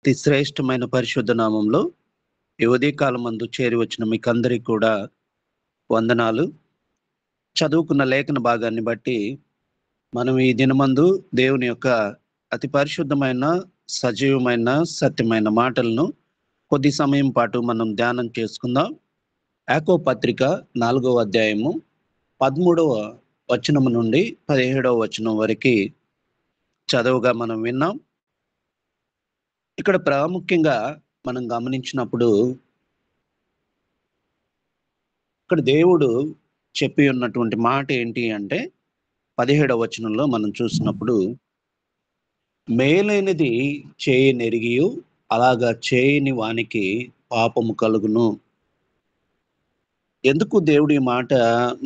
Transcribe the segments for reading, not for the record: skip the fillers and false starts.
అతి శ్రేష్టమైన పరిశుద్ధ నామంలో ఈ ఉదయకాలం మందు చేరి వచ్చిన మీకందరికి కూడా వందనాలు. చదువుకున్న లేఖన భాగాన్ని బట్టి మనం ఈ దినమందు దేవుని యొక్క అతి పరిశుద్ధమైన, సజీవమైన, సత్యమైన మాటలను కొద్ది సమయం పాటు మనం ధ్యానం చేసుకుందాం. యాకోబు పత్రిక 4వ అధ్యాయము 13వ వచనము నుండి 17వ వచనం వరకు చదువుగా మనం విన్నాం. ఇక్కడ ప్రాముఖ్యంగా మనం గమనించినప్పుడు ఇక్కడ దేవుడు చెప్పి ఉన్నటువంటి మాట ఏంటి అంటే 17వ వచనంలో మనం చూసినప్పుడు, మేలైనది చేయనెరిగియు అలాగా చేయని వానికి పాపము కలుగును. ఎందుకు దేవుడు ఈ మాట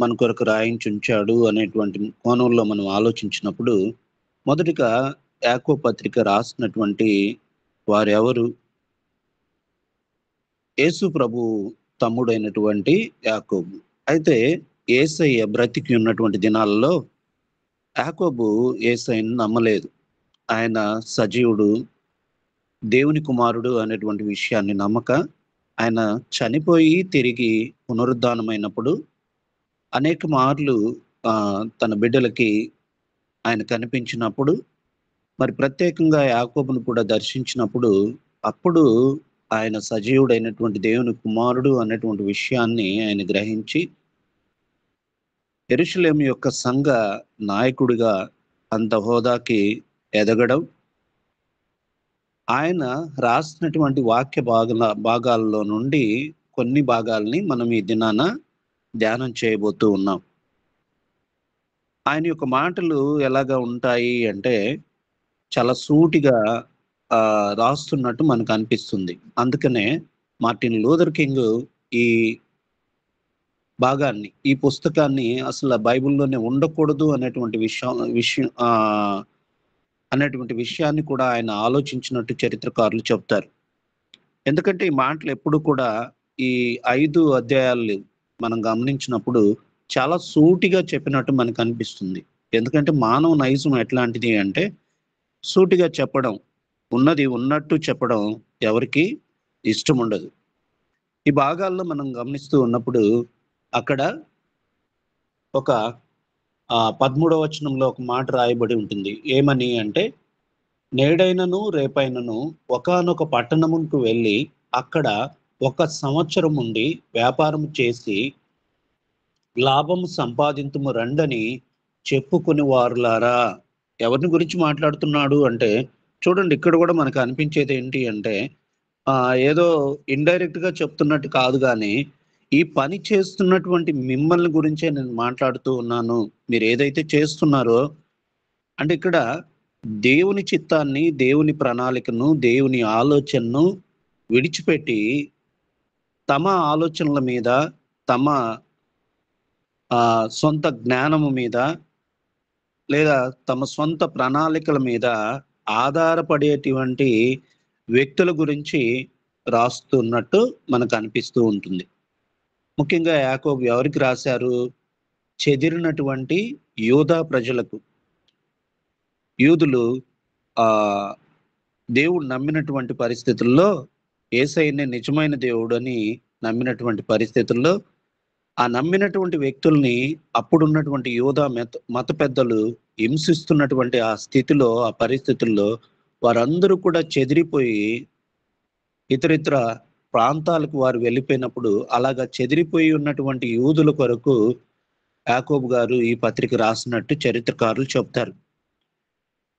మన కొరకు రాయించుంచాడు అనేటువంటి కోణంలో మనం ఆలోచించినప్పుడు, మొదటిగా యాకోబు పత్రిక రాసినటువంటి వారెవరు? యేసు ప్రభు తమ్ముడైనటువంటి యాకోబు. అయితే యేసయ్య బ్రతికి ఉన్నటువంటి దినాలలో యాకోబు యేసయ్యను నమ్మలేదు. ఆయన సజీవుడు, దేవుని కుమారుడు అనేటువంటి విషయాన్ని నమ్మక, ఆయన చనిపోయి తిరిగి పునరుద్ధానమైనప్పుడు అనేక మార్లు తన బిడ్డలకి ఆయన కనిపించినప్పుడు, మరి ప్రత్యేకంగా యాకోబును కూడా దర్శించినప్పుడు, అప్పుడు ఆయన సజీవుడైనటువంటి దేవుని కుమారుడు అనేటువంటి విషయాన్ని ఆయన గ్రహించి, యెరూషలేము యొక్క సంఘ నాయకుడిగా అంత హోదాకి ఎదగడం, ఆయన రాసినటువంటి వాక్య భాగాల్లో నుండి కొన్ని భాగాల్ని మనం ఈ దినాన ధ్యానం చేయబోతూ ఉన్నాం. ఆయన యొక్క మాటలు ఎలాగా ఉంటాయి అంటే, చాలా సూటిగా రాస్తున్నట్టు మనకు అనిపిస్తుంది. అందుకనే మార్టిన్ లూథర్ కింగ్ ఈ భాగాన్ని, ఈ పుస్తకాన్ని అసలు బైబిల్‌లోనే ఉండకూడదు అనేటువంటి అనేటువంటి విషయాన్ని కూడా ఆయన ఆలోచించినట్టు చరిత్రకారులు చెప్తారు. ఎందుకంటే ఈ మాటలు ఎప్పుడు కూడా ఈ 5 అధ్యాయాలు మనం గమనించినప్పుడు చాలా సూటిగా చెప్పినట్టు మనకు అనిపిస్తుంది. ఎందుకంటే మానవ నైజం ఎట్లాంటిది అంటే, సూటిగా చెప్పడం, ఉన్నది ఉన్నట్టు చెప్పడం ఎవరికీ ఇష్టం ఉండదు. ఈ భాగాల్లో మనం గమనిస్తూ ఉన్నప్పుడు అక్కడ ఒక 13వ వచనంలో ఒక మాట రాయబడి ఉంటుంది. ఏమని అంటే, నేడైనను రేపైనను ఒకానొక పట్టణమునకు వెళ్ళి అక్కడ 1 సంవత్సరం ఉండి వ్యాపారం చేసి లాభము సంపాదింతుము రండని చెప్పుకుని వారులారా. ఎవరిని గురించి మాట్లాడుతున్నాడు అంటే, చూడండి ఇక్కడ కూడా మనకు అనిపించేది ఏంటి అంటే, ఏదో ఇండైరెక్ట్‌గా చెప్తున్నట్టు కాదు గానీ, ఈ పని చేస్తున్నటువంటి మిమ్మల్ని గురించే నేను మాట్లాడుతూ ఉన్నాను. మీరు ఏదైతే చేస్తున్నారో అంటే ఇక్కడ దేవుని చిత్తాన్ని, దేవుని ప్రణాళికను, దేవుని ఆలోచనను విడిచిపెట్టి తమ ఆలోచనల మీద, తమ సొంత జ్ఞానము మీద, లేదా తమ సొంత ప్రణాళికల మీద ఆధారపడేటువంటి వ్యక్తుల గురించి రాస్తున్నట్టు మనకు అనిపిస్తూ ఉంటుంది. ముఖ్యంగా యాకోబు ఎవరికి రాశారు? చెదిరినటువంటి యూదా ప్రజలకు. యూదులు దేవుడు నమ్మినటువంటి పరిస్థితుల్లో, యేసయ్యనే నిజమైన దేవుడని నమ్మినటువంటి పరిస్థితుల్లో, ఆ నమ్మినటువంటి వ్యక్తుల్ని అప్పుడున్నటువంటి యూదా మత పెద్దలు హింసిస్తున్నటువంటి ఆ స్థితిలో, ఆ పరిస్థితుల్లో వారందరూ కూడా చెదిరిపోయి ఇతరితర ప్రాంతాలకు వారు వెళ్ళిపోయినప్పుడు, అలాగా చెదిరిపోయి ఉన్నటువంటి యూదుల కొరకు యాకోబు గారు ఈ పత్రిక రాసినట్టు చరిత్రకారులు చెప్తారు.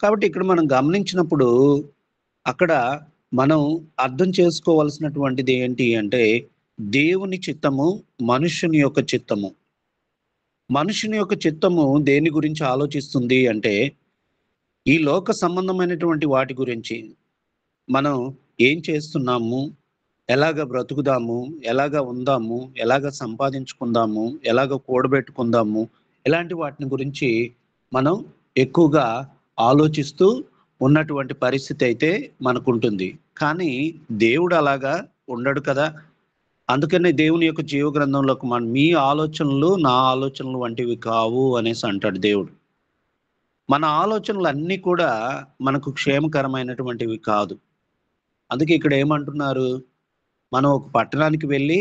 కాబట్టి ఇక్కడ మనం గమనించినప్పుడు అక్కడ మనం అర్థం చేసుకోవాల్సినటువంటిది ఏంటి అంటే, దేవుని చిత్తము, మనుష్యుని యొక్క చిత్తము. మనుషుని యొక్క చిత్తము దేని గురించి ఆలోచిస్తుంది అంటే, ఈ లోక సంబంధమైనటువంటి వాటి గురించి. మనం ఏం చేస్తున్నాము, ఎలాగ బ్రతుకుదాము, ఎలాగ ఉందాము, ఎలాగ సంపాదించుకుందాము, ఎలాగ కూడబెట్టుకుందాము, ఇలాంటి వాటిని గురించి మనం ఎక్కువగా ఆలోచిస్తూ ఉన్నటువంటి పరిస్థితి అయితే మనకుంటుంది. కానీ దేవుడు అలాగా ఉండడు కదా! అందుకనే దేవుని యొక్క జీవ గ్రంథంలోకి మీ ఆలోచనలు నా ఆలోచనలు వంటివి కావు అనేసి అంటాడు దేవుడు. మన ఆలోచనలు అన్నీ కూడా మనకు క్షేమకరమైనటువంటివి కాదు. అందుకే ఇక్కడ ఏమంటున్నారు, మనం ఒక పట్టణానికి వెళ్ళి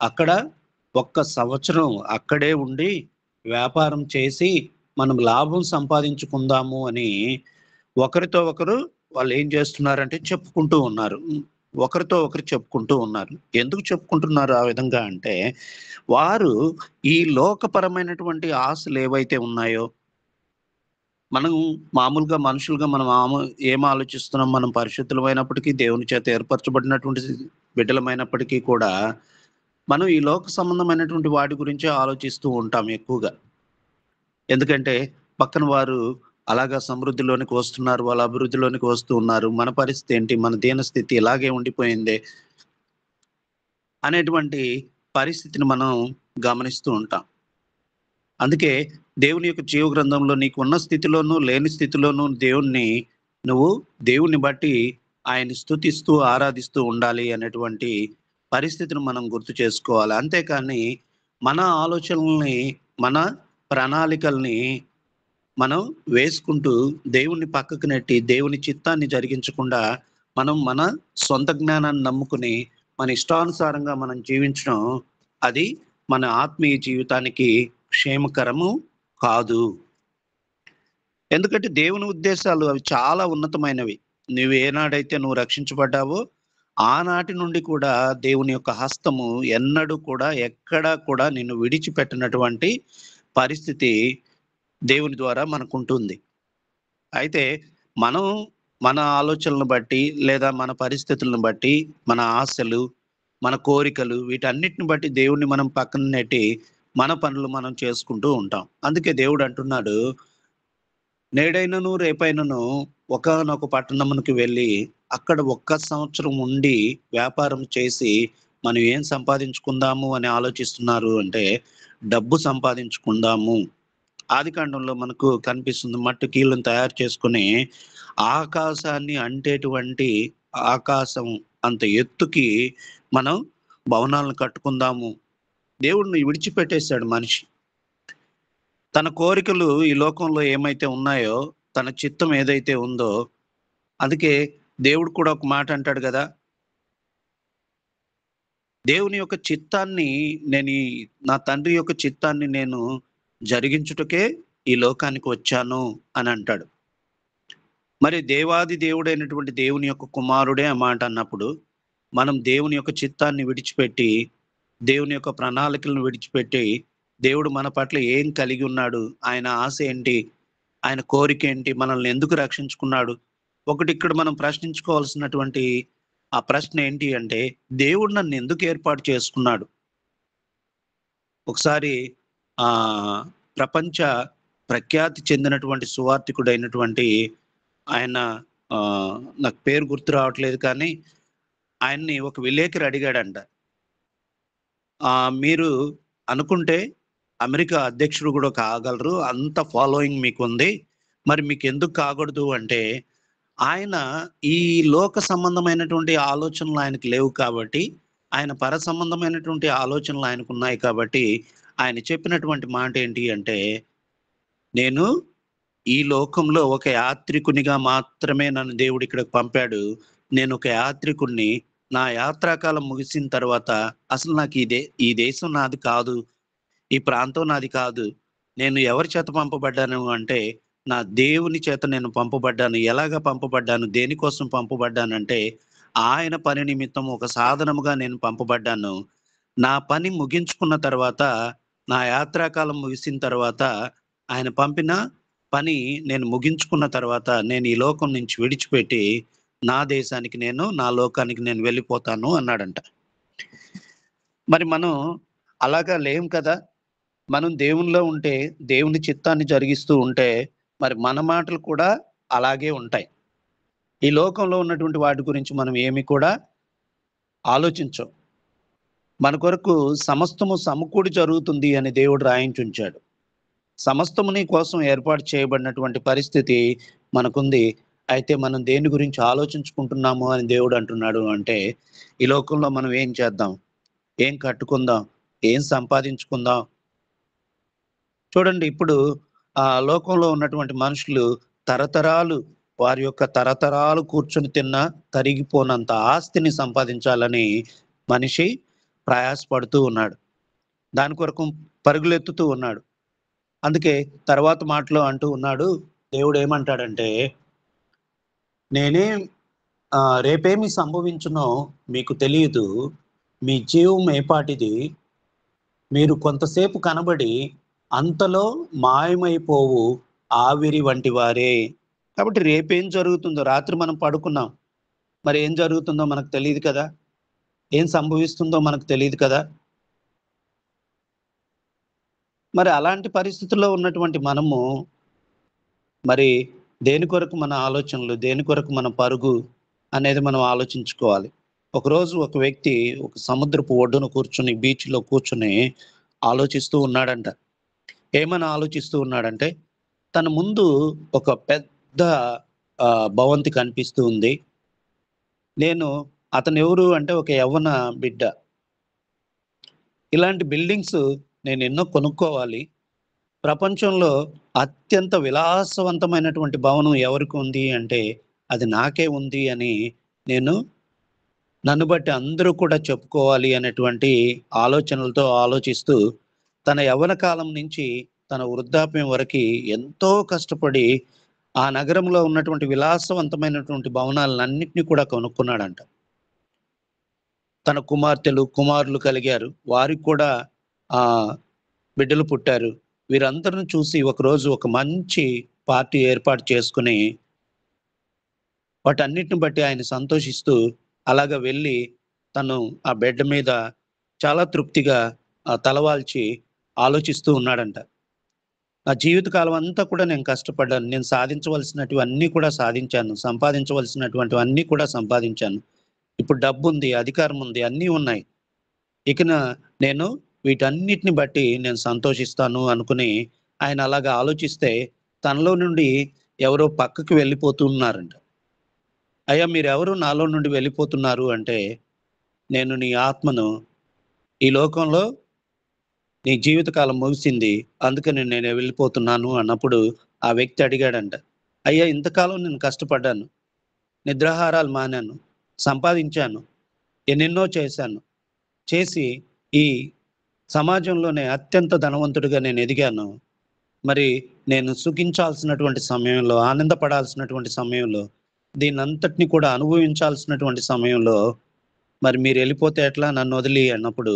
అక్కడ ఒక్క సంవత్సరం అక్కడే ఉండి వ్యాపారం చేసి మనం లాభం సంపాదించుకుందాము అని ఒకరితో ఒకరు వాళ్ళు ఏం చేస్తున్నారంటే చెప్పుకుంటూ ఉన్నారు. ఒకరితో ఒకరు చెప్పుకుంటూ ఉన్నారు. ఎందుకు చెప్పుకుంటున్నారు ఆ విధంగా అంటే, వారు ఈ లోకపరమైనటువంటి ఆశలు ఏవైతే ఉన్నాయో, మనం మామూలుగా మనుషులుగా మనం ఏం ఆలోచిస్తున్నాం, మనం పరిశుద్ధులమైనప్పటికీ, దేవుని చేత ఏర్పరచబడినటువంటి బిడ్డలమైనప్పటికీ కూడా, మనం ఈ లోక సంబంధమైనటువంటి వాటి గురించే ఆలోచిస్తూ ఉంటాం ఎక్కువగా. ఎందుకంటే పక్కన వారు అలాగా సమృద్ధిలోనికి వస్తున్నారు. వాళ్ళు అభివృద్ధిలోనికి వస్తూ ఉన్నారు. మన పరిస్థితి ఏంటి? మన దీనస్థితి ఇలాగే ఉండిపోయిందే అనేటువంటి పరిస్థితిని మనం గమనిస్తూ ఉంటాం. అందుకే దేవుని యొక్క జీవ గ్రంథంలో నీకున్న స్థితిలోనూ, లేని స్థితిలోనూ నువ్వు దేవుణ్ణి బట్టి ఆయన్ని స్తుతిస్తూ, ఆరాధిస్తూ ఉండాలి అనేటువంటి పరిస్థితిని మనం గుర్తు చేసుకోవాలి. అంతేకాని మన ఆలోచనల్ని, మన ప్రణాళికల్ని మనం వేసుకుంటూ దేవుణ్ణి పక్కకు నెట్టి, దేవుని చిత్తాన్ని జరిగించకుండా, మనం మన సొంత జ్ఞానాన్ని నమ్ముకుని, మన ఇష్టానుసారంగా మనం జీవించడం, అది మన ఆత్మీయ జీవితానికి క్షేమకరము కాదు. ఎందుకంటే దేవుని ఉద్దేశాలు అవి చాలా ఉన్నతమైనవి. నువ్వు రక్షించబడ్డావో, ఆనాటి నుండి కూడా దేవుని యొక్క హస్తము ఎన్నడూ కూడా, ఎక్కడా కూడా నిన్ను విడిచిపెట్టనటువంటి పరిస్థితి దేవుని ద్వారా మనకుంటుంది. అయితే మనం మన ఆలోచనలను బట్టి, లేదా మన పరిస్థితులను బట్టి, మన ఆశలు, మన కోరికలు వీటన్నిటిని బట్టి దేవుడిని మనం పక్కన నెట్టి, మన పనులు మనం చేసుకుంటూ ఉంటాం. అందుకే దేవుడు అంటున్నాడు, నేడైనను రేపైనను ఒకానొక పట్టణమునకు వెళ్ళి, అక్కడ ఒక్క సంవత్సరం ఉండి వ్యాపారం చేసి, మనం ఏం సంపాదించుకుందాము అని ఆలోచిస్తున్నారు అంటే, డబ్బు సంపాదించుకుందాము. ఆదికాండంలో మనకు కనిపిస్తుంది. మట్టు కీళ్ళను తయారు చేసుకొని, ఆకాశాన్ని అంటేటువంటి ఆకాశం అంత ఎత్తుకి మనం భవనాలను కట్టుకుందాము. దేవుడిని విడిచిపెట్టేసాడు మనిషి. తన కోరికలు ఈ లోకంలో ఏమైతే ఉన్నాయో, తన చిత్తం ఏదైతే ఉందో, అందుకే దేవుడు కూడా ఒక మాట అంటాడు గదా! దేవుని యొక్క చిత్తాన్ని నా తండ్రి యొక్క చిత్తాన్ని నేను జరిగించుటకే ఈ లోకానికి వచ్చాను అని అంటాడు. మరి దేవాది దేవుడైనటువంటి దేవుని యొక్క కుమారుడే ఆ మాట అన్నప్పుడు, మనం దేవుని యొక్క చిత్తాన్ని విడిచిపెట్టి, దేవుని యొక్క ప్రణాళికలను విడిచిపెట్టి, దేవుడు మన పట్ల ఏం కలిగి ఉన్నాడు? ఆయన ఆశ ఏంటి? ఆయన కోరిక ఏంటి? మనల్ని ఎందుకు రక్షించుకున్నాడు? ఒకటి ఇక్కడ మనం ప్రశ్నించుకోవాల్సినటువంటి ఆ ప్రశ్న ఏంటి అంటే, దేవుడు నన్ను ఎందుకు ఏర్పాటు చేసుకున్నాడు? ఒకసారి ఆహ్, ప్రపంచ ప్రఖ్యాతి చెందినటువంటి సువార్థికుడైనటువంటి ఆయన, నాకు పేరు గుర్తు రావట్లేదు కానీ, ఆయన్ని ఒక విలేకరి అడిగాడంట. మీరు అనుకుంటే అమెరికా అధ్యక్షుడు గూడా కాగలరు. అంత ఫాలోయింగ్ మీకుంది. మరి మీకెందుకు కాకూడదు అంటే, ఆయన ఈ లోక సంబంధమైనటువంటి ఆలోచనలు ఆయనకు లేవు కాబట్టి, ఆయన పర సంబంధమైనటువంటి ఆలోచనలు ఆయనకున్నాయి కాబట్టి, ఆయన చెప్పినటువంటి మాట ఏంటి అంటే, నేను ఈ లోకంలో ఒక యాత్రికునిగా మాత్రమే నన్ను దేవుడు ఇక్కడికి పంపాడు. నేను ఒక యాత్రికుడిని. నా యాత్రాకాలం ముగిసిన తర్వాత అసలు నాకు ఈ దేశం నాది కాదు. ఈ ప్రాంతం నాది కాదు. నేను ఎవరి చేత పంపబడ్డాను అంటే, నా దేవుని చేత నేను పంపబడ్డాను. ఎలాగా పంపబడ్డాను? దేనికోసం పంపబడ్డానంటే, ఆయన పని నిమిత్తం ఒక సాధనముగా నేను పంపబడ్డాను. నా పని ముగించుకున్న తర్వాత, నా యాత్రాకాలం ముగిసిన తర్వాత, ఆయన పంపిన పని నేను ముగించుకున్న తర్వాత, నేను ఈ లోకం నుంచి విడిచిపెట్టి, నా దేశానికి నా లోకానికి నేను వెళ్ళిపోతాను అన్నాడంట. మరి మనం అలాగా లేం కదా! మనం దేవునిలో ఉంటే, దేవుని చిత్తాన్ని జరిగిస్తూ ఉంటే, మరి మన మాటలు కూడా అలాగే ఉంటాయి. ఈ లోకంలో ఉన్నటువంటి వాటి గురించి మనం ఏమి కూడా ఆలోచించం. మన కొరకు సమస్తము సమకూడి జరుగుతుంది అని దేవుడు రాయించుంచాడు. సమస్తము నీ కోసం ఏర్పాటు చేయబడినటువంటి పరిస్థితి మనకుంది. అయితే మనం దేని గురించి ఆలోచించుకుంటున్నాము అని దేవుడు అంటున్నాడు అంటే, ఈ లోకంలో మనం ఏం చేద్దాం? ఏం కట్టుకుందాం? ఏం సంపాదించుకుందాం? చూడండి ఇప్పుడు లోకంలో ఉన్నటువంటి మనుషులు తరతరాలు వారి యొక్క తరతరాలు కూర్చొని తిన్న తరిగిపోనంత ఆస్తిని సంపాదించాలని మనిషి ప్రయాసపడుతూ ఉన్నాడు. దాని కొరకు పరుగులెత్తుతూ ఉన్నాడు. అందుకే తర్వాత మాటలో అంటూ ఉన్నాడు, దేవుడు ఏమంటాడంటే, నేనేం రేపేమి సంభవించునో మీకు తెలియదు, మీ జీవం ఏపాటిది, మీరు కొంతసేపు కనబడి అంతలో మాయమైపోవు ఆవిరి వంటి వారే. కాబట్టి రేపేం జరుగుతుందో, రాత్రి మనం పడుకున్నాం, మరి ఏం జరుగుతుందో మనకు తెలియదు కదా, ఏం సంభవిస్తుందో మనకు తెలియదు కదా. మరి అలాంటి పరిస్థితుల్లో ఉన్నటువంటి మనము మరి దేని కొరకు మన ఆలోచనలు, దేని కొరకు మన పరుగు అనేది మనం ఆలోచించుకోవాలి. ఒకరోజు ఒక వ్యక్తి ఒక సముద్రపు ఒడ్డున కూర్చొని, బీచ్‌లో కూర్చొని ఆలోచిస్తూ ఉన్నాడంట. ఏమని ఆలోచిస్తూ ఉన్నాడంటే, తన ముందు ఒక పెద్ద భవంతి కనిపిస్తూ ఉంది. నేను అతనెవరు అంటే ఒక యవ్వన బిడ్డ. ఇలాంటి బిల్డింగ్స్ నేనెన్నో కొనుక్కోవాలి. ప్రపంచంలో అత్యంత విలాసవంతమైనటువంటి భవనం ఎవరికి ఉంది అంటే, అది నాకే ఉంది అని నేను నన్ను బట్టి అందరూ కూడా చెప్పుకోవాలి అనేటువంటి ఆలోచనలతో ఆలోచిస్తూ, తన యవ్వన కాలం నుంచి తన వృద్ధాప్యం వరకి ఎంతో కష్టపడి, ఆ నగరంలో ఉన్నటువంటి విలాసవంతమైనటువంటి భవనాలన్నిటిని కూడా కొనుక్కున్నాడంట. తన కుమార్తెలు, కుమారులు కలిగారు. వారికి కూడా బిడ్డలు పుట్టారు. వీరందరిని చూసి ఒకరోజు ఒక మంచి పార్టీ ఏర్పాటు చేసుకొని, వాటన్నిటిని బట్టి ఆయన సంతోషిస్తూ అలాగా వెళ్ళి తను ఆ బెడ్ మీద చాలా తృప్తిగా తలవాల్చి ఆలోచిస్తూ ఉన్నాడంట. నా జీవితకాలం అంతా కూడా నేను కష్టపడ్డాను. నేను సాధించవలసినటివన్నీ కూడా సాధించాను. సంపాదించవలసినటువంటివన్నీ కూడా సంపాదించాను. ఇప్పుడు డబ్బుంది, అధికారం ఉంది, అన్నీ ఉన్నాయి. ఇకన నేను వీటన్నిటిని బట్టి నేను సంతోషిస్తాను అనుకుని ఆయన అలాగా ఆలోచిస్తే, తనలో నుండి ఎవరో పక్కకి వెళ్ళిపోతున్నారంట. అయ్యా, మీరెవరు నాలో నుండి వెళ్ళిపోతున్నారు అంటే, నేను నీ ఆత్మను, ఈ లోకంలో నీ జీవితకాలం ముగిసింది, అందుకని నేను వెళ్ళిపోతున్నాను అన్నప్పుడు ఆ వ్యక్తి అడిగాడంట, అయ్యా, ఇంతకాలం నేను కష్టపడ్డాను, నిద్రాహారాలు మానాను, సంపాదించాను, ఎన్నెన్నో చేశాను, చేసి ఈ సమాజంలోనే అత్యంత ధనవంతుడిగా నేను ఎదిగాను. మరి నేను సుఖించాల్సినటువంటి సమయంలో, ఆనందపడాల్సినటువంటి సమయంలో, దీనంతటిని కూడా అనుభవించాల్సినటువంటి సమయంలో మరి మీరెళ్ళిపోతే ఎట్లా నన్నొదిలి అన్నప్పుడు,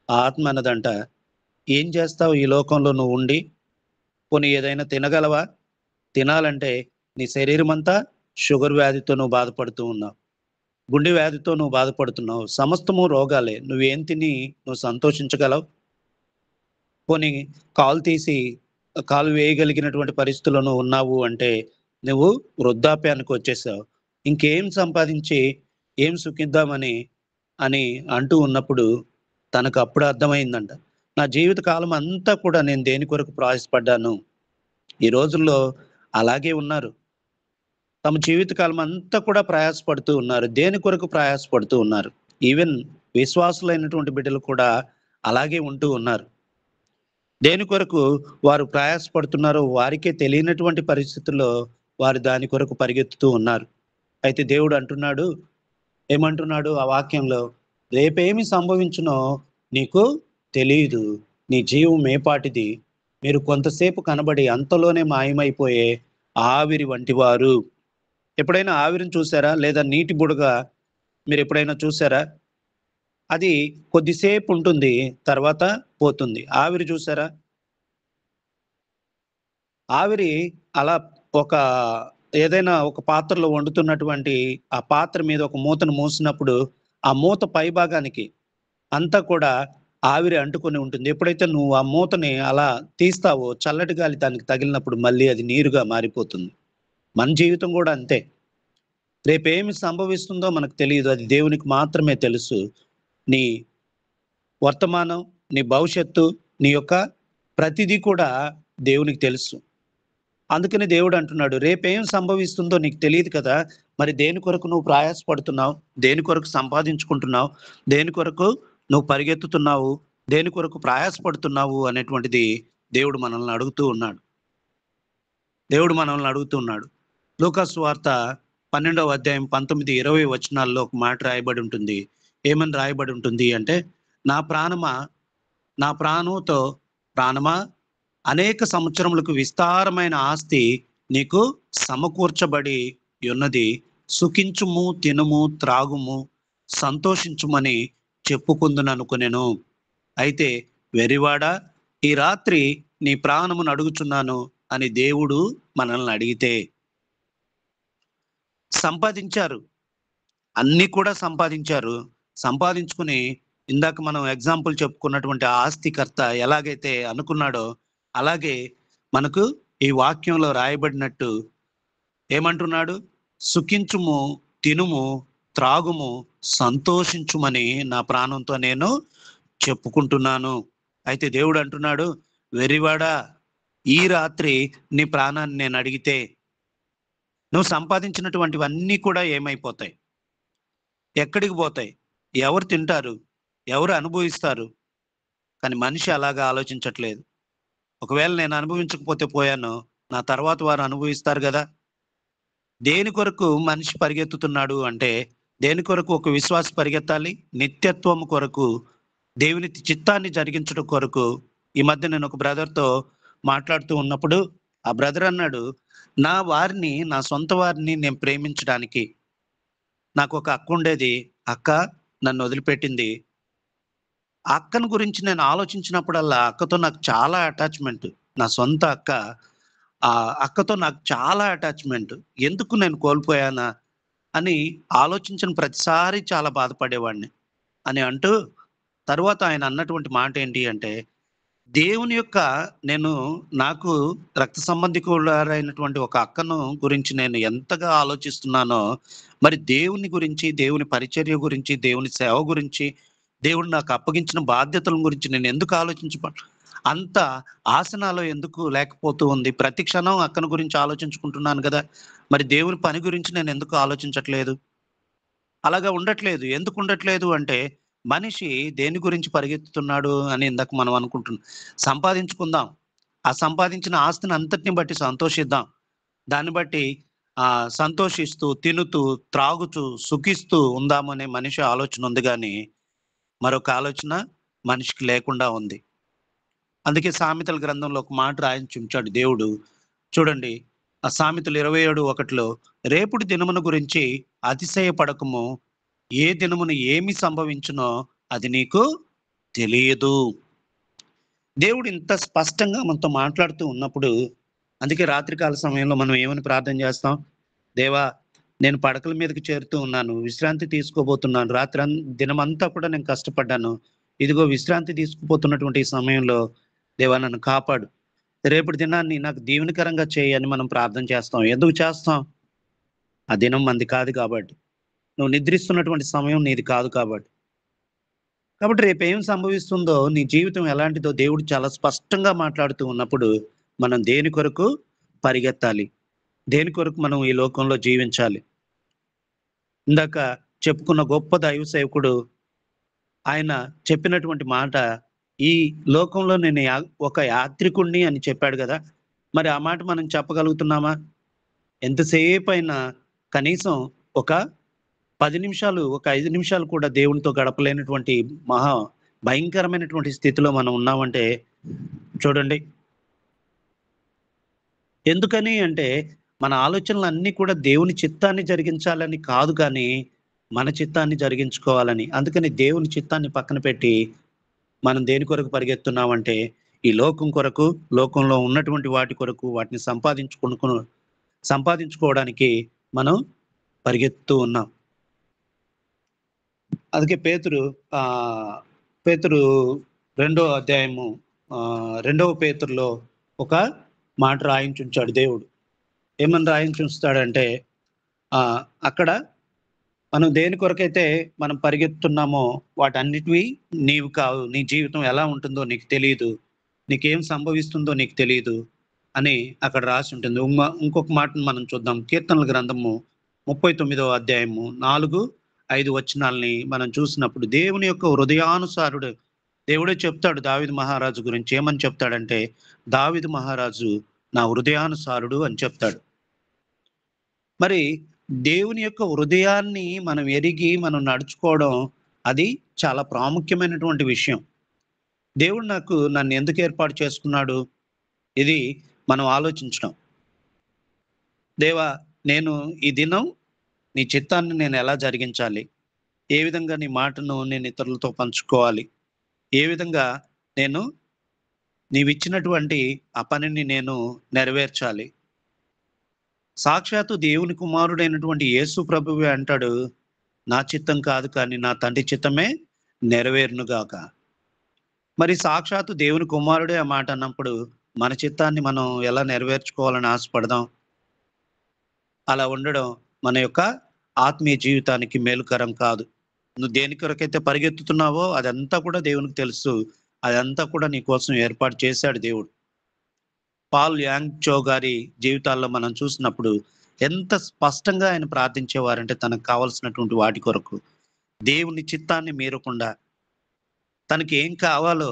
ఆ ఆత్మ అన్నదంట, ఏం చేస్తావు ఈ లోకంలో నువ్వుండి? పోనీ ఏదైనా తినగలవా? తినాలంటే నీ శరీరమంతా షుగర్ వ్యాధితో నువ్వు బాధపడుతూ ఉన్నావు. గుండె వ్యాధితో నువ్వు బాధపడుతున్నావు. సమస్తము రోగాలే. నువ్వేం తిని నువ్వు సంతోషించగలవు? పోనీ కాలు తీసి కాలు వేయగలిగినటువంటి పరిస్థితుల్లో నువ్వు ఉన్నావు అంటే, నువ్వు వృద్ధాప్యానికి వచ్చేసావు. ఇంకేం సంపాదించి ఏం సుఖిద్దామని అని అంటూ ఉన్నప్పుడు తనకు అప్పుడు అర్థమైందంట. నా జీవిత కాలం అంతా కూడా నేను దేని కొరకు ప్రయాసపడ్డాను. ఈ రోజుల్లో అలాగే ఉన్నారు. తమ జీవితకాలం అంతా కూడా ప్రయాసపడుతూ ఉన్నారు. దేని కొరకు ప్రయాసపడుతూ ఉన్నారు. ఈవెన్ విశ్వాసులైనటువంటి బిడ్డలు కూడా అలాగే ఉంటూ ఉన్నారు. దేని కొరకు వారు ప్రయాసపడుతున్నారో వారికే తెలియనటువంటి పరిస్థితుల్లో వారు దాని కొరకు పరిగెత్తుతూ ఉన్నారు. అయితే దేవుడు అంటున్నాడు, ఏమంటున్నాడు ఆ వాక్యంలో, రేపేమి సంభవించునో నీకు తెలీదు. నీ జీవం ఏపాటిది. మీరు కొంతసేపు కనబడి అంతలోనే మాయమైపోయే ఆవిరి వంటి వారు. ఎప్పుడైనా ఆవిరిని చూసారా? లేదా నీటి బుడగ మీరెప్పుడైనా చూసారా? అది కొద్దిసేపు ఉంటుంది, తర్వాత పోతుంది. ఆవిరి చూసారా? ఆవిరి అలా ఒక ఏదైనా ఒక పాత్రలో వండుతున్నటువంటి ఆ పాత్ర మీద ఒక మూతను మూసినప్పుడు, ఆ మూత పై భాగానికి అంతా కూడా ఆవిరి అంటుకొని ఉంటుంది. ఎప్పుడైతే నువ్వు ఆ మూతని అలా తీస్తావో, చల్లటి గాలి దానికి తగిలినప్పుడు మళ్ళీ అది నీరుగా మారిపోతుంది. మన జీవితం కూడా అంతే. రేపేమి సంభవిస్తుందో మనకు తెలీదు. అది దేవునికి మాత్రమే తెలుసు. నీ వర్తమానం, నీ భవిష్యత్తు, నీ యొక్క ప్రతిదీ కూడా దేవునికి తెలుసు. అందుకని దేవుడు అంటున్నాడు, రేపేం సంభవిస్తుందో నీకు తెలియదు కదా! మరి దేని కొరకు నువ్వు ప్రయాసపడుతున్నావు? దేని కొరకు సంపాదించుకుంటున్నావు? దేని కొరకు నువ్వు పరిగెత్తుతున్నావు? దేని కొరకు ప్రయాసపడుతున్నావు అనేటువంటిది దేవుడు మనల్ని అడుగుతూ ఉన్నాడు. దేవుడు మనల్ని అడుగుతూ ఉన్నాడు. లూకాసు వార్త 12వ అధ్యాయం 19, 20 వచనాల్లో ఒక మాట రాయబడి ఉంటుంది. ఏమని రాయబడి ఉంటుంది అంటే, నా ప్రాణమా, నా ప్రాణంతో ప్రాణమా, అనేక సంవత్సరములకు విస్తారమైన ఆస్తి నీకు సమకూర్చబడి ఉన్నది. సుఖించుము, తినుము, త్రాగుము, సంతోషించుమని చెప్పుకుందుననుకొనెను. అయితే వెర్రివాడా, ఈ రాత్రి నీ ప్రాణమును అడుగుచున్నాను అని దేవుడు మనల్ని అడిగితే, సంపాదించారు, అన్ని కూడా సంపాదించారు. సంపాదించుకుని ఇందాక మనం ఎగ్జాంపుల్ చెప్పుకున్నటువంటి ఆ ఆస్తికర్త ఎలాగైతే అనుకున్నాడో, అలాగే మనకు ఈ వాక్యంలో రాయబడినట్టు ఏమంటున్నాడు? సుఖించుము, తినుము, త్రాగుము, సంతోషించుమని నా ప్రాణంతో నేను చెప్పుకుంటున్నాను. అయితే దేవుడు అంటున్నాడు, వెర్రివాడా, ఈ రాత్రి నీ ప్రాణాన్ని నేను అడిగితే నువ్వు సంపాదించినటువంటివన్నీ కూడా ఏమైపోతాయి? ఎక్కడికి పోతాయి? ఎవరు తింటారు? ఎవరు అనుభవిస్తారు? కానీ మనిషి అలాగా ఆలోచించట్లేదు. ఒకవేళ నేను అనుభవించకపోతే పోయాను, నా తర్వాత వారు అనుభవిస్తారు గదా! దేని కొరకు మనిషి పరిగెత్తుతున్నాడు అంటే, దేని కొరకు ఒక విశ్వాసి పరిగెత్తాలి? నిత్యత్వం కొరకు, దేవుని చిత్తాన్ని జరిగించడం కొరకు. ఈ మధ్య నేను ఒక బ్రదర్‌తో మాట్లాడుతూ ఉన్నప్పుడు, ఆ బ్రదర్ అన్నాడు, నా వారిని, నా సొంత వారిని నేను ప్రేమించడానికి నాకొక అక్కుండేది. అక్క నన్ను వదిలిపెట్టింది. ఆ అక్కని గురించి నేను ఆలోచించినప్పుడల్లా, అక్కతో నాకు చాలా అటాచ్‌మెంట్. నా సొంత అక్క. ఆ అక్కతో నాకు చాలా అటాచ్‌మెంట్. ఎందుకు నేను కోల్పోయానా అని ఆలోచించిన ప్రతిసారి చాలా బాధపడేవాడిని అని అంటూ, తరువాత ఆయన అన్నటువంటి మాట ఏంటి అంటే, దేవుని యొక్క నేను నాకు రక్త సంబంధికురాలైనటువంటి ఒక అక్కను గురించి నేను ఎంతగా ఆలోచిస్తున్నానో, మరి దేవుని గురించి, దేవుని పరిచర్య గురించి, దేవుని సేవ గురించి, దేవుడు నాకు అప్పగించిన బాధ్యతల గురించి నేను ఎందుకు అంత ఆశ నాలో ఎందుకు లేకపోతూ ఉంది? ప్రతి క్షణం అక్కని గురించి ఆలోచించుకుంటున్నాను గదా! మరి దేవుని పని గురించి నేను ఎందుకు ఆలోచించట్లేదు? అలాగా ఉండట్లేదు. ఎందుకు ఉండట్లేదు అంటే, మనిషి దేని గురించి పరిగెత్తుతున్నాడు అని ఇందాక మనం అనుకుంటున్నాం. సంపాదించుకుందాం. ఆ సంపాదించిన ఆస్తిని అంతటిని బట్టి సంతోషిద్దాం. దాన్ని బట్టి సంతోషిస్తూ, తినుతూ, త్రాగుతూ, సుఖిస్తూ ఉందామనే మనిషి ఆలోచన ఉంది గానీ, మరొక ఆలోచన మనిషికి లేకుండా ఉంది. అందుకే సామెతల గ్రంథంలో ఒక మాట రాయించి ఉంచాడు దేవుడు. చూడండి, ఆ సామెతలు 27:1 రేపుటి దినమును గురించి అతిశయపడకము. ఏ దినమున ఏమి సంభవించునో అది నీకు తెలియదు. దేవుడు ఇంత స్పష్టంగా మనతో మాట్లాడుతూ ఉన్నప్పుడు, అందుకే రాత్రికాల సమయంలో మనం ఏమని ప్రార్థన చేస్తాం? దేవా, నేను పడకల మీదకి చేరుతూ ఉన్నాను. విశ్రాంతి తీసుకోబోతున్నాను. దినమంతా కూడా నేను కష్టపడ్డాను. ఇదిగో విశ్రాంతి తీసుకుపోతున్నటువంటి ఈ సమయంలో దేవా నన్ను కాపాడు. రేపటి దినాన్ని నాకు దీవెనకరంగా చేయి అని మనం ప్రార్థన చేస్తాం. ఎందుకు చేస్తాం? ఆ దినం మనది కాదు కాబట్టి. నువ్వు నిద్రిస్తున్నటువంటి సమయం నీది కాదు కాబట్టి. కాబట్టి రేపేం సంభవిస్తుందో, నీ జీవితం ఎలాంటిదో దేవుడు చాలా స్పష్టంగా మాట్లాడుతూ ఉన్నప్పుడు, మనం దేని కొరకు పరిగెత్తాలి? దేని కొరకు మనం ఈ లోకంలో జీవించాలి? ఇందాక చెప్పుకున్న గొప్ప దైవ సేవకుడు ఆయన చెప్పినటువంటి మాట, ఈ లోకంలో నేను ఒక యాత్రికుడిని అని చెప్పాడు గదా! మరి ఆ మాట మనం చెప్పగలుగుతున్నామా? ఎంతసేపయినా కనీసం ఒక 10 నిమిషాలు, ఒక 5 నిమిషాలు కూడా దేవునితో గడపలేనటువంటి మహా భయంకరమైనటువంటి స్థితిలో మనం ఉన్నామంటే చూడండి. ఎందుకని అంటే, మన ఆలోచనలన్నీ కూడా దేవుని చిత్తాన్ని జరిగించాలని కాదు కానీ, మన చిత్తాన్ని జరిగించుకోవాలని. అందుకని దేవుని చిత్తాన్ని పక్కన పెట్టి, మనం దేని కొరకు పరిగెత్తున్నామంటే, ఈ లోకం కొరకు, లోకంలో ఉన్నటువంటి వాటి కొరకు, వాటిని సంపాదించుకోవడానికి మనం పరిగెత్తుతూ ఉన్నాం. అందుకే ఆహ్, పేతురు రెండో అధ్యాయము రెండవ పేతురులో ఒక మాట రాయించుంచాడు దేవుడు. ఏమని రాయించుంచుతాడంటే ఆహ్, అక్కడ మనం దేని కొరకైతే మనం పరిగెత్తుతున్నామో వాటన్నిటివి నీవు కావు. నీ జీవితం ఎలా ఉంటుందో నీకు తెలీదు. నీకేం సంభవిస్తుందో నీకు తెలీదు అని అక్కడ రాసుంటుంది. ఇంకొక మాటను మనం చూద్దాం. కీర్తనల గ్రంథము 39వ అధ్యాయము 4, 5 వచనాల్ని మనం చూసినప్పుడు దేవుని యొక్క హృదయానుసారుడు దేవుడే చెప్తాడు దావీదు మహారాజు గురించి. ఏమని చెప్తాడంటే, దావీదు మహారాజు నా హృదయానుసారుడు అని చెప్తాడు. మరి దేవుని యొక్క హృదయాన్ని మనం ఎరిగి మనం నడుచుకోవడం అది చాలా ప్రాముఖ్యమైనటువంటి విషయం. దేవుడు నన్ను ఎందుకు ఏర్పాటు చేసుకున్నాడు? ఇది మనం ఆలోచించడం. దేవా, నేను ఈ దినం నీ చిత్తాన్ని నేను ఎలా జరిగించాలి? ఏ విధంగా నీ మాటను నేను ఇతరులతో పంచుకోవాలి? ఏ విధంగా నేను నీవిచ్చినటువంటి ఆ పనిని నేను నెరవేర్చాలి? సాక్షాత్తు దేవుని కుమారుడైనటువంటి యేసు ప్రభువే అంటాడు, నా చిత్తం కాదు కానీ నా తండ్రి చిత్తమే నెరవేరును గాక. మరి సాక్షాత్తు దేవుని కుమారుడే ఆ మాట అన్నప్పుడు, మన చిత్తాన్ని మనం ఎలా నెరవేర్చుకోవాలని ఆశపడదాం? అలా ఉండడం మన యొక్క ఆత్మీయ జీవితానికి మేలుకరం కాదు. నువ్వు దేని కొరకైతే పరిగెత్తుతున్నావో అదంతా కూడా దేవునికి తెలుసు. అదంతా కూడా నీ కోసం ఏర్పాటు చేశాడు దేవుడు. పాల్ యాంగ్‌చో గారి జీవితాల్లో మనం చూసినప్పుడు ఎంత స్పష్టంగా ఆయన ప్రార్థించేవారంటే తనకు కావాల్సినటువంటి వాటి కొరకు. దేవుని చిత్తాన్ని మీరకుండా తనకి ఏం కావాలో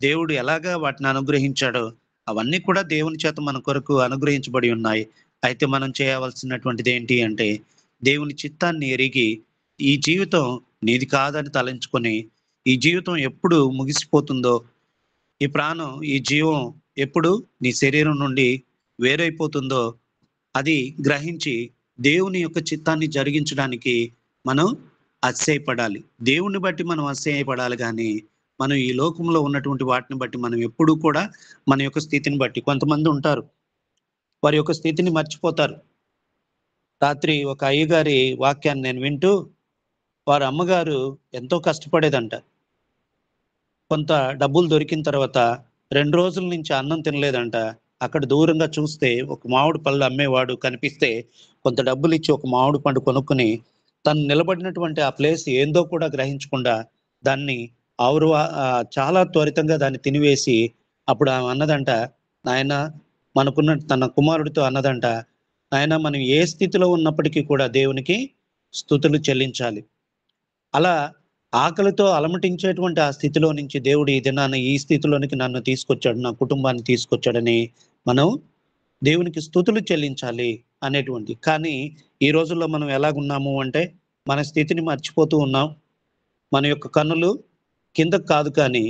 దేవుడు ఎలాగా వాటిని అనుగ్రహించాడో అవన్నీ కూడా దేవుని చేత మన కొరకు అనుగ్రహించబడి ఉన్నాయి. అయితే మనం చేయవలసినటువంటిది ఏంటి అంటే దేవుని చిత్తాన్ని ఎరిగి ఈ జీవితం నీది కాదని తలంచుకొని, ఈ జీవితం ఎప్పుడు ముగిసిపోతుందో, ఈ ప్రాణం, ఈ జీవం ఎప్పుడు నీ శరీరం నుండి వేరైపోతుందో అది గ్రహించి దేవుని యొక్క చిత్తాన్ని జరిగించడానికి మనం అతిశయపడాలి. దేవుణ్ణి బట్టి మనం అతిశయపడాలి గానీ, మనం ఈ లోకంలో ఉన్నటువంటి వాటిని బట్టి మనం ఎప్పుడూ కూడా మన యొక్క స్థితిని బట్టి కొంతమంది ఉంటారు. వారి యొక్క స్థితిని మర్చిపోతారు. రాత్రి ఒక అయ్యగారి వాక్యాన్ని నేను వింటూ, వారి అమ్మగారు ఎంతో కష్టపడేదంట. కొంత డబ్బులు దొరికిన తర్వాత 2 రోజుల నుంచి అన్నం తినలేదంట. అక్కడ దూరంగా చూస్తే ఒక మామిడి పళ్ళు అమ్మేవాడు కనిపిస్తే కొంత డబ్బులిచ్చి ఒక మామిడి పండు కొనుక్కొని తను నిలబడినటువంటి ఆ ప్లేస్ ఏందో కూడా గ్రహించకుండా దాన్ని చాలా త్వరితంగా దాన్ని తినివేసి అప్పుడు ఆమె అన్నదంట, నాయనా మనకున్న తన కుమారుడితో అన్నదంట, నాయనా మనం ఏ స్థితిలో ఉన్నప్పటికీ కూడా దేవునికి స్తుతులు చెల్లించాలి. అలా ఆకలితో అలమటించేటువంటి ఆ స్థితిలో నుంచి దేవుడు ఈ దినాన ఈ స్థితిలోనికి నన్ను తీసుకొచ్చాడు, నా కుటుంబాన్ని తీసుకొచ్చాడని మనం దేవునికి స్తుతులు చెల్లించాలి అనేటువంటి. కానీ ఈ రోజుల్లో మనం ఎలాగున్నాము అంటే మన స్థితిని మర్చిపోతూ ఉన్నాం. మన యొక్క కన్నులు కిందకు కాదు కానీ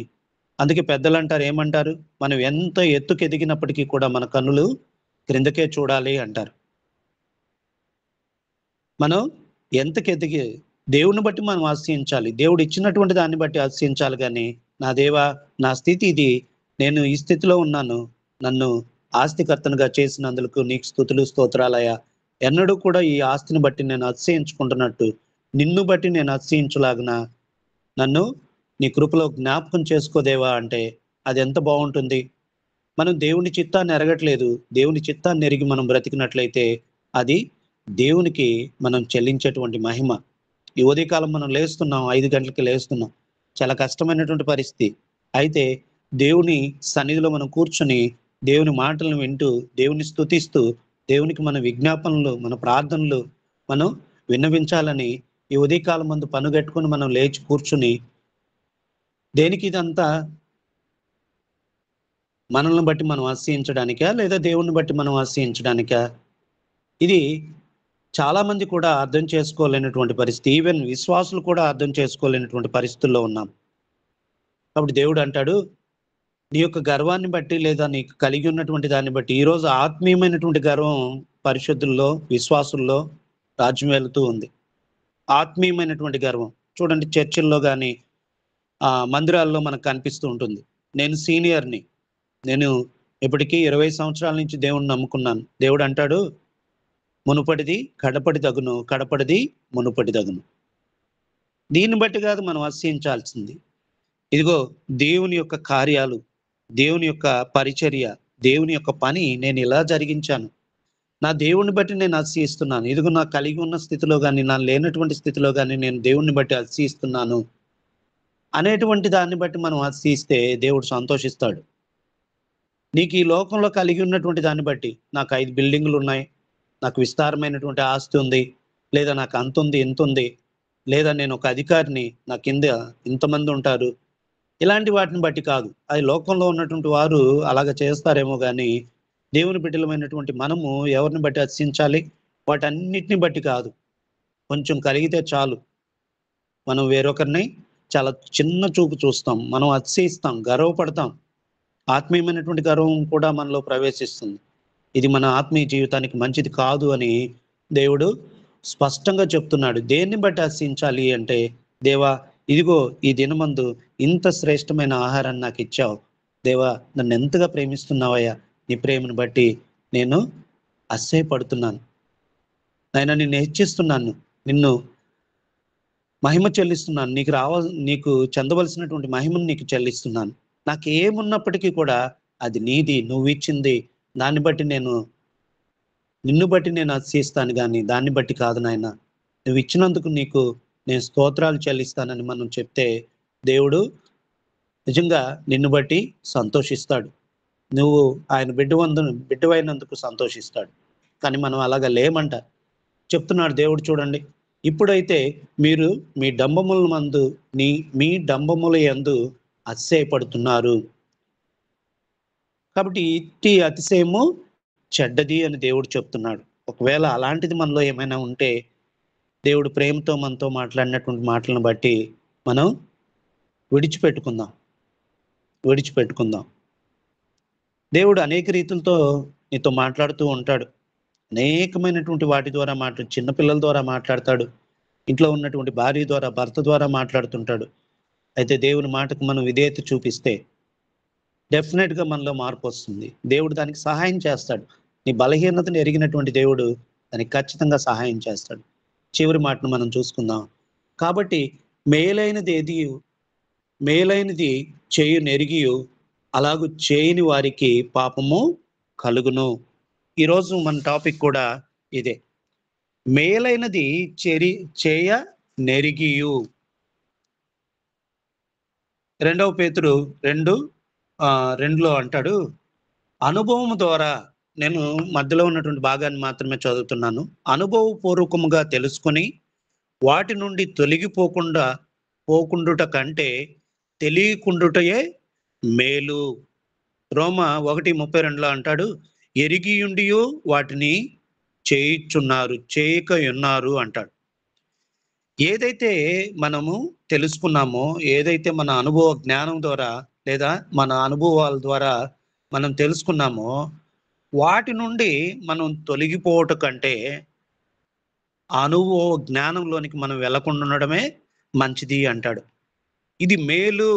అందుకే పెద్దలంటారు ఏమంటారు? మనం ఎంత ఎత్తుకెదిగినప్పటికీ కూడా మన కన్నులు క్రిందకే చూడాలి అంటారు. మనం ఎంతకెదిగి దేవుని బట్టి మనం ఆశించాలి. దేవుడు ఇచ్చినటువంటి దాన్ని బట్టి ఆశించాలి గానీ, నా దేవా నా స్థితి ఇది. నేను ఈ స్థితిలో ఉన్నాను. నన్ను ఆస్తికర్తనుగా చేసినందులకు నీకు స్తుతులు, స్తోత్రాలయ్యా. ఎన్నడూ కూడా ఈ ఆస్తిని బట్టి నేను అతిశయించుకుంటున్నట్టు, నిన్ను బట్టి నేను అతిశయించులాగున నన్ను నీ కృపలో జ్ఞాపకం చేసుకో దేవా అంటే అదెంత బావుంటుంది. మనం దేవుని చిత్తాన్ని ఎరగట్లేదు. దేవుని చిత్తాన్ని ఎరిగి మనం బ్రతికినట్లయితే అది దేవునికి మనం చెల్లించేటువంటి మహిమ. ఈ ఉదయకాలం మనం లేస్తున్నాం, 5 గంటలకి లేస్తున్నాం. చాలా కష్టమైనటువంటి పరిస్థితి. అయితే దేవుని సన్నిధిలో మనం కూర్చొని, దేవుని మాటలను వింటూ, దేవుని స్తుతిస్తూ, దేవునికి మన విజ్ఞాపనలు, మన ప్రార్థనలు మనం విన్నవించాలని ఈ ఉదయకాలం మందు పనుగట్టుకొని మనం లేచి కూర్చుని, దేనికి ఇదంతా? మనల్ని బట్టి మనం ఆశించడానికా? లేదా దేవుడిని బట్టి మనం ఆశించడానికా? ఇది చాలా మంది కూడా అర్థం చేసుకోలేనటువంటి పరిస్థితి. ఈవెన్ విశ్వాసులు కూడా అర్థం చేసుకోలేనటువంటి పరిస్థితుల్లో ఉన్నాం. కాబట్టి దేవుడు అంటాడు, నీ యొక్క గర్వాన్ని బట్టి లేదా నీకు కలిగి ఉన్నటువంటి దాన్ని బట్టి ఈరోజు ఆత్మీయమైనటువంటి గర్వం పరిశుద్ధుల్లో, విశ్వాసుల్లో రాజ్యం వెళుతూ ఉంది. ఆత్మీయమైనటువంటి గర్వం. చూడండి చర్చిల్లో గాని, మందిరాల్లో మనకు కనిపిస్తూ ఉంటుంది. నేను సీనియర్‌ని. నేను ఇప్పటికి 20 సంవత్సరాల నుంచి దేవుడిని నమ్ముకున్నాను. దేవుడు అంటాడు, మునుపటిది కడపటి దగును, కడపటిది మునుపటి దగును. దీన్ని బట్టి కాదు మనం అతిశయించాల్సింది. ఇదిగో దేవుని యొక్క కార్యాలు, దేవుని యొక్క పరిచర్య, దేవుని యొక్క పని నేను ఇలా జరిగించాను. నా దేవుడిని బట్టి నేను అతిశయిస్తున్నాను. ఇదిగో నా కలిగి ఉన్న స్థితిలో గాని, నా లేనటువంటి స్థితిలో గాని నేను దేవుడిని బట్టి అతిశయిస్తున్నాను అనేటువంటి దాన్ని బట్టి మనం అతిశయిస్తే దేవుడు సంతోషిస్తాడు. నీకు ఈ లోకంలో కలిగి ఉన్నటువంటి దాన్ని బట్టి, నాకు 5 బిల్డింగులున్నాయి, నాకు విస్తారమైనటువంటి ఆస్తి ఉంది, లేదా నాకు అంతుంది, ఇంతుంది, లేదా నేను ఒక అధికారిని, నా కింద ఇంతమంది ఉంటారు. ఇలాంటి వాటిని బట్టి కాదు. అది లోకంలో ఉన్నటువంటి వారు అలాగ చేస్తారేమో గానీ, దేవుని బిడ్డలమైనటువంటి మనము ఎవరిని బట్టి అతిశయించాలి? వాటన్నిటిని బట్టి కాదు. కొంచెం కలిగితే చాలు. మనం వేరొకరిని చాలా చిన్న చూపు చూస్తాం. మనం అతిశయిస్తాం, గర్వపడతాం. ఆత్మీయమైనటువంటి గర్వం కూడా మనలో ప్రవేశిస్తుంది. ఇది మన ఆత్మీయ జీవితానికి మంచిది కాదు అని దేవుడు స్పష్టంగా చెప్తున్నాడు. దేన్ని బట్టి అతిశయించాలి అంటే, దేవా ఇదిగో ఈ దినమందు ఇంత శ్రేష్టమైన ఆహారాన్ని నాకిచ్చావు. దేవా నన్నెంతగా ప్రేమిస్తున్నావయ్యా! నీ ప్రేమను బట్టి నేను అతిశయపడుతున్నాను. నాయనా నిన్ను హెచ్చిస్తున్నాను. నిన్ను మహిమ చెల్లిస్తున్నాను. నీకు చెందవలసినటువంటి మహిమను నీకు చెల్లిస్తున్నాను. నాకేమున్నప్పటికీ కూడా అది నీది. నువ్విచ్చింది. దాన్ని బట్టి నిన్ను బట్టి నేను అతిశయిస్తాను గానీ, దాన్ని బట్టి కాదు నాయనా. నువ్విచ్చినందుకు నీకు నేను స్తోత్రాలు చెల్లిస్తానని మనం చెప్తే, దేవుడు నిజంగా నిన్ను బట్టి సంతోషిస్తాడు. నువ్వు ఆయన బిడ్డవైనందుకు సంతోషిస్తాడు. కానీ మనం అలాగా లేమంట. చెప్తున్నాడు దేవుడు చూడండి. ఇప్పుడైతే మీరు మీ డంబముల యందు అతిశయపడుతున్నారు. కాబట్టి ఇట్టి అతిశయము చెడ్డది అని దేవుడు చెప్తున్నాడు. ఒకవేళ అలాంటిది మనలో ఏమైనా ఉంటే, దేవుడు ప్రేమతో మనతో మాట్లాడినటువంటి మాటలను బట్టి మనం విడిచిపెట్టుకుందాం. విడిచిపెట్టుకుందాం. దేవుడు అనేక రీతులతో నీతో మాట్లాడుతూ ఉంటాడు. అనేకమైనటువంటి వాటి ద్వారా చిన్న పిల్లల ద్వారా మాట్లాడతాడు. ఇంట్లో ఉన్నటువంటి భార్య ద్వారా, భర్త ద్వారా మాట్లాడుతుంటాడు. అయితే దేవుని మాటకు మనం విధేయత చూపిస్తే డెఫినెట్‌గా మనలో మార్పొస్తుంది. దేవుడు దానికి సహాయం చేస్తాడు. నీ బలహీనతను ఎరిగినటువంటి దేవుడు దానికి ఖచ్చితంగా సహాయం చేస్తాడు. చివరి మాటను మనం చూసుకుందాం. కాబట్టి మేలైనది చేయునెరిగియు అలాగు చేయని వారికి పాపము కలుగును. ఈరోజు మన టాపిక్ కూడా ఇదే. మేలైనది చేయ నెరిగియు. 2 పేతురు 2:2లో అంటాడు, అనుభవము ద్వారా, నేను మధ్యలో ఉన్నటువంటి భాగాన్ని మాత్రమే చదువుతున్నాను. అనుభవపూర్వకముగా తెలుసుకొని వాటి నుండి పోకుండుట కంటే తెలియకుండుటయే మేలు. రోమా 1:32లో అంటాడు, ఎరిగియుండియు వాటిని చేయకయున్నారు అంటాడు. ఏదైతే మనము తెలుసుకున్నామో, ఏదైతే మన అనుభవ జ్ఞానం ద్వారా లేదా మన అనుభవాల ద్వారా మనం తెలుసుకున్నామో, వాటి నుండి మనం తొలగిపోవట కంటే అనుభవ జ్ఞానంలోనికి మనం వెళ్ళకుండా ఉండడమే మంచిది అంటాడు. ఇది మేలు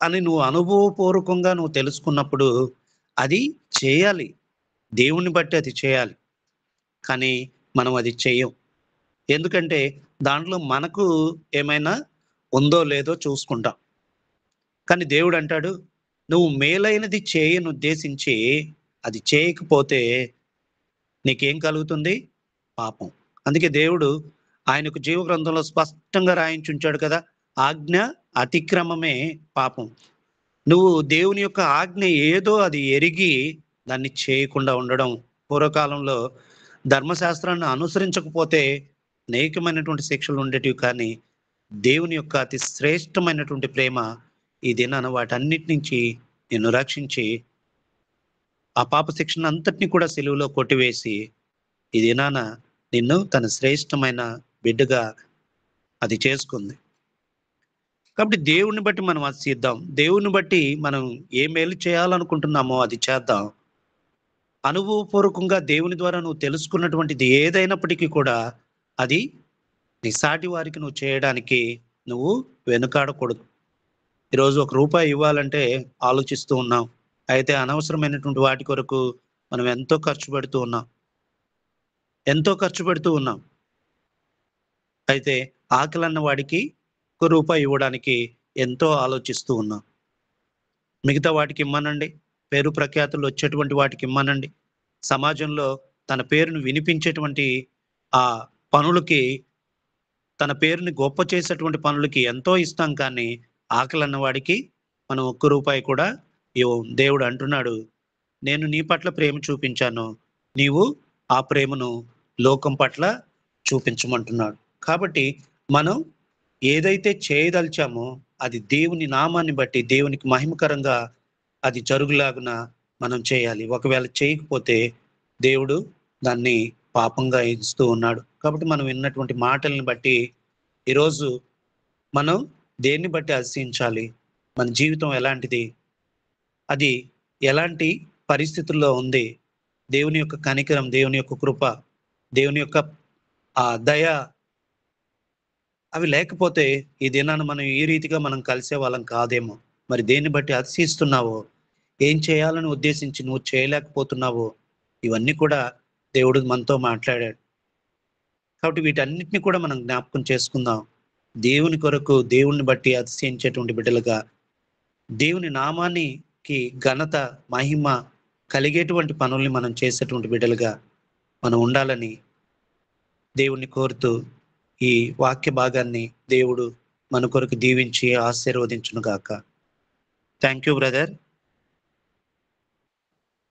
అని నువ్వు అనుభవపూర్వకంగా నువ్వు తెలుసుకున్నప్పుడు అది చేయాలి. దేవుణ్ణి బట్టి అది చేయాలి. కానీ మనం అది చెయ్యం. ఎందుకంటే దాంట్లో మనకు ఏమైనా ఉందో లేదో చూసుకుంటాం. కానీ దేవుడు అంటాడు, నువ్వు మేలైనది చేయనుద్దేశించి అది చేయకపోతే నీకేం కలుగుతుంది? పాపం. అందుకే దేవుడు ఆయనకు జీవ గ్రంథంలో స్పష్టంగా రాయించుంచాడు కదా, ఆజ్ఞ అతిక్రమమే పాపం. నువ్వు దేవుని యొక్క ఆజ్ఞ ఏదో అది ఎరిగి దాన్ని చేయకుండా ఉండడం. పూర్వకాలంలో ధర్మశాస్త్రాన్ని అనుసరించకపోతే అనేకమైనటువంటి శిక్షలు ఉండేటివి. కానీ దేవుని యొక్క అతి శ్రేష్టమైనటువంటి ప్రేమ ఈ దినాన వాటన్నిటి నుంచి నిన్ను రక్షించి ఆ పాప శిక్షను అంతటిని కూడా సిలువలో కొట్టివేసి ఈ దినాన నిన్ను తన శ్రేష్టమైన బిడ్డగా అది చేసుకుంది. కాబట్టి దేవుణ్ణి బట్టి మనం ఆశిద్దాం. దేవుని బట్టి మనం ఏ మేలు చేయాలనుకుంటున్నామో అది చేద్దాం. అనుభవపూర్వకంగా దేవుని ద్వారా నువ్వు తెలుసుకున్నటువంటిది ఏదైనప్పటికీ కూడా అది నీ సాటి వారికి నువ్వు చేయడానికి నువ్వు వెనుకాడకూడదు. ఈరోజు ₹1 ఇవ్వాలంటే ఆలోచిస్తూ ఉన్నాం. అయితే అనవసరమైనటువంటి వాటి కొరకు మనం ఎంతో ఖర్చు పెడుతూ ఉన్నాం. అయితే ఆకలన్న వాడికి ₹1 ఇవ్వడానికి ఎంతో ఆలోచిస్తూ ఉన్నాం. మిగతా వాటికి ఇమ్మనండి, పేరు ప్రఖ్యాతులు వచ్చేటువంటి వాటికి ఇమ్మనండి, సమాజంలో తన పేరును వినిపించేటువంటి ఆ పనులకి, తన పేరుని గొప్ప చేసేటువంటి పనులకి ఎంతో ఇస్తాం. కానీ ఆకలన్న వాడికి మనం ₹1 కూడా ఇవ్వం. దేవుడు అంటున్నాడు, నేను నీ పట్ల ప్రేమ చూపించాను, నీవు ఆ ప్రేమను లోకం పట్ల చూపించమంటున్నాడు. కాబట్టి మనం ఏదైతే చేయదలిచామో అది దేవుని నామాన్ని బట్టి దేవునికి మహిమకరంగా అది జరుగులాగున మనం చేయాలి. ఒకవేళ చేయకపోతే దేవుడు దాన్ని పాపంగా ఎంచుతూ ఉన్నాడు. కాబట్టి మనం విన్నటువంటి మాటల్ని బట్టి ఈరోజు మనం దేన్ని బట్టి అతిశయించాలి, మన జీవితం ఎలాంటిది, అది ఎలాంటి పరిస్థితుల్లో ఉంది, దేవుని యొక్క కనికరం, దేవుని యొక్క కృప, దేవుని యొక్క దయ అవి లేకపోతే ఈ దినాన్ని మనం ఈ రీతిగా మనం కలిసే వాళ్ళం కాదేమో. మరి దేన్ని బట్టి అతిశయిస్తున్నావో, ఏం చేయాలని ఉద్దేశించి నువ్వు చేయలేకపోతున్నావో, ఇవన్నీ కూడా దేవుడు మనతో మాట్లాడాడు. కాబట్టి వీటన్నిటిని కూడా మనం జ్ఞాపకం చేసుకుందాం. దేవుని కొరకు దేవుణ్ణి బట్టి అతిశయించేటువంటి బిడ్డలుగా, దేవుని నామానికి ఘనత మహిమ కలిగేటువంటి పనుల్ని మనం చేసేటువంటి బిడ్డలుగా మనం ఉండాలని దేవుణ్ణి కోరుతూ ఈ వాక్య భాగాన్ని దేవుడు మన కొరకు దీవించి ఆశీర్వదించును గాక. Thank you brother.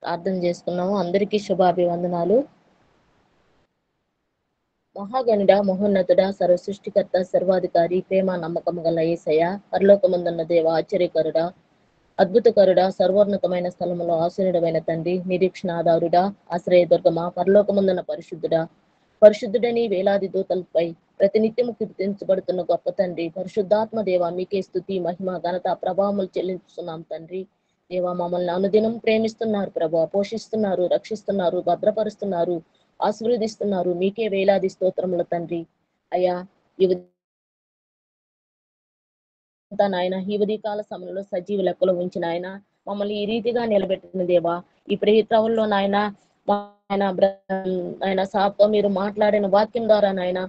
ప్రార్థన చేసుకున్నాము. అందరికీ శుభాభివందనాలు. మహాగణుడ, మహోన్నతుడ, సర్వ సృష్టికర్త, సర్వాధికారి, ప్రేమ నమ్మకము గల యేసయ్య, పరలోకమందున్న దేవ, ఆశ్చర్యకరుడ, అద్భుతకరుడ, సర్వోన్నతమైన స్థలములో ఆశీనుడమైన తండ్రి, నిరీక్షణ ఆధారుడ, ఆశ్రయదుర్గమ, పరలోకమందున్న పరిశుద్ధుడా, పరిశుద్ధుడని వేలాది దూతలపై ప్రతినిత్యము కీర్తించబడుతున్న గొప్ప తండ్రి, పరిశుద్ధాత్మ దేవ, మీకే స్తుతి, మహిమ, ఘనత, ప్రభావములు చెల్లించుతున్నాం తండ్రి. దేవా, మమ్మల్ని అనుదినం ప్రేమిస్తున్నారు ప్రభా, పోషిస్తున్నారు, రక్షిస్తున్నారు, భద్రపరుస్తున్నారు, ఆశీర్వదిస్తున్నారు. మీకే వేలాది స్తోత్రములు తండ్రి. అయ్యా, నాయన ఈ ఉదయకాల సమయంలో సజీవ లెక్కలో ఉంచిన ఆయన మమ్మల్ని ఈ రీతిగా నిలబెట్టిన దేవా, ఈ ప్రేత్రవుల్లో నాయన ఆయన సాతో మీరు మాట్లాడిన వాక్యం ద్వారా నాయన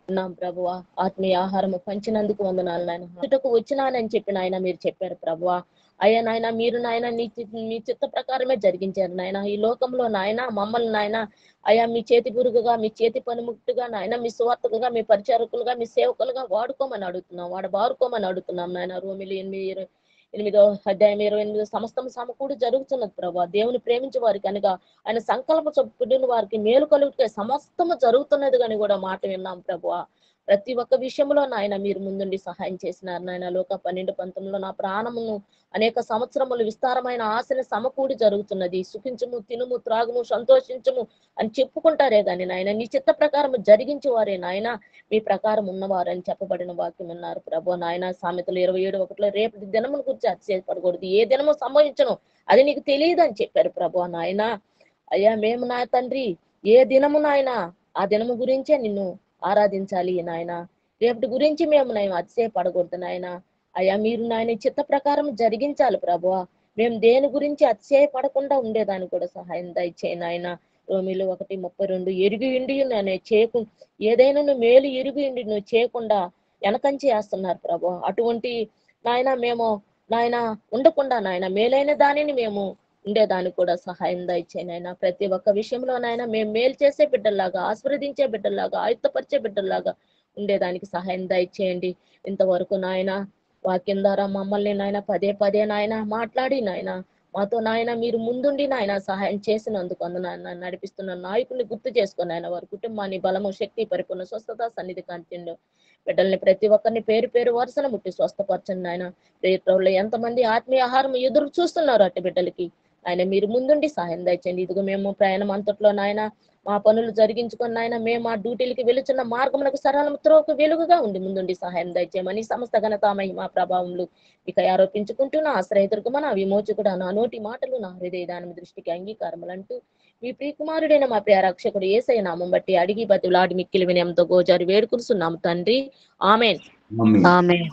నా ప్రభువా, ఆత్మీయ ఆహారము పంచినందుకు వందనాలు నాయన. ఇటుకు వచ్చినానని చెప్పి నాయన మీరు చెప్పారు ప్రభువా. అయ్యా నాయన, మీరు నాయన మీ చిత్త ప్రకారమే జరిగించారు నాయన. ఈ లోకంలో నాయన మమ్మల్ని నాయన అయ్యా మీ చేతి గురుగుగా, మీ చేతి పనిముట్టుగా నాయన, మీ సువార్తకులుగా, మీ పరిచారకులుగా, మీ సేవకులుగా వాడుకోమని అడుగుతున్నాం, వాడుకోమని అడుగుతున్నాం నాయన. రోమిలి 8వ అధ్యాయం 28 సమస్తం సమకూడి జరుగుతున్నది ప్రభా. దేవుని ప్రేమించే వారికి అనగా ఆయన సంకల్ప చొప్పున వారికి మేలు కలుగుతే సమస్తము జరుగుతున్నది కానీ కూడా మాట విన్నాం ప్రభువా. ప్రతి ఒక్క విషయంలో నాయన మీరు ముందుండి సహాయం చేసినారు నాయన. లోక 12:19 నా ప్రాణమును అనేక సంవత్సరములు విస్తారమైన ఆశని సమకూడి జరుగుతున్నది, సుఖించము, తినుము, త్రాగుము, సంతోషించము అని చెప్పుకుంటారే గాని నాయన నీ చిత్త ప్రకారం జరిగించేవారే నాయన మీ ప్రకారం ఉన్నవారని చెప్పబడిన వాక్యం ఉన్నారు ప్రభు. నాయన సామెతలు 27:1 రేపటి దినమును గురించి అతిశయపడకూడదు, ఏ దినము సంభవించను అది నీకు తెలియదు అని చెప్పారు ప్రభు. నాయన అయ్యా మేము నా తండ్రి ఏ దినము నాయన ఆ దినము గురించే నిన్ను ఆరాధించాలి నాయన. రేపటి గురించి మేము నేను అతిశయపడకూడదు నాయన. అయ్యా మీరు నాయన చిత్త ప్రకారం జరిగించాలి ప్రభు. మేము దేని గురించి అతిశయపడకుండా ఉండేదానికి కూడా సహాయం దయచేయి నాయన. రోమిలు 1:32 ఎరుగు ఇండి అనే చేయకు ఏదైనా నువ్వు మేలు ఎరుగు ఇండి నువ్వు చేయకుండా వెనకంచి వేస్తున్నారు ప్రభు. అటువంటి నాయన మేము నాయన ఉండకుండా నాయన మేలైన దానిని మేము ఉండేదానికి కూడా సహాయం దయచేయి నాయన. ప్రతి ఒక్క విషయంలో నాయన మేము మేలు చేసే బిడ్డల్లాగా, ఆశీర్వదించే బిడ్డల్లాగా, ఆయుత్తపరిచే బిడ్డల్లాగా ఉండేదానికి సహాయం దయచేయండి. ఇంతవరకు నాయన వాక్యం ద్వారా మమ్మల్ని నాయన పదే నాయన మాట్లాడి నాయన మాతో నాయన మీరు ముందుండి నాయన సహాయం చేసినందుకు నాయన నడిపిస్తున్న నాయకుల్ని గుర్తు చేసుకుని ఆయన వారి కుటుంబాన్ని బలము, శక్తి, పరిపూర్ణ స్వస్థత సన్నిధి కాంతిండు బిడ్డల్ని ప్రతి ఒక్కరిని పేరు పేరు వరుసన ముట్టి స్వస్థపరచండి నాయన. ప్రేత్రవుల్లో ఎంతమంది ఆత్మీయ ఆహారం ఎదురు చూస్తున్నారు అట్టి బిడ్డలకి ఆయన మీరు ముందుండి సహాయం దయచేయండి. ఇదిగో మేము ప్రయాణం అంతట్లో నాయన మా పనులు జరిగించుకొని నాయన మేము మా డ్యూటీలకి వెళుచున్న మార్గములకు సరళముత్రోకు వెలుగుగా ఉండి ముందుండి సహాయం దయచేయమని సమస్త ఘనత మహిమ ప్రభావములు ఇక ఆరోపించుకుంటూ నా ఆశ్రయదుర్గమ, నా విమోచకుడు, నా నోటి మాటలు నా హృదయ దానం దృష్టికి అంగీకారములంటూ మీ ప్రియకుమారుడైన మా ప్రియ రక్షకుడు యేసయ్య నామం బట్టి అడిగి బతిలాడి మిక్కిలి వినయంతో గోజారి వేడుకురుస్తున్నాము తండ్రి. ఆమేన్. ఆమేన్.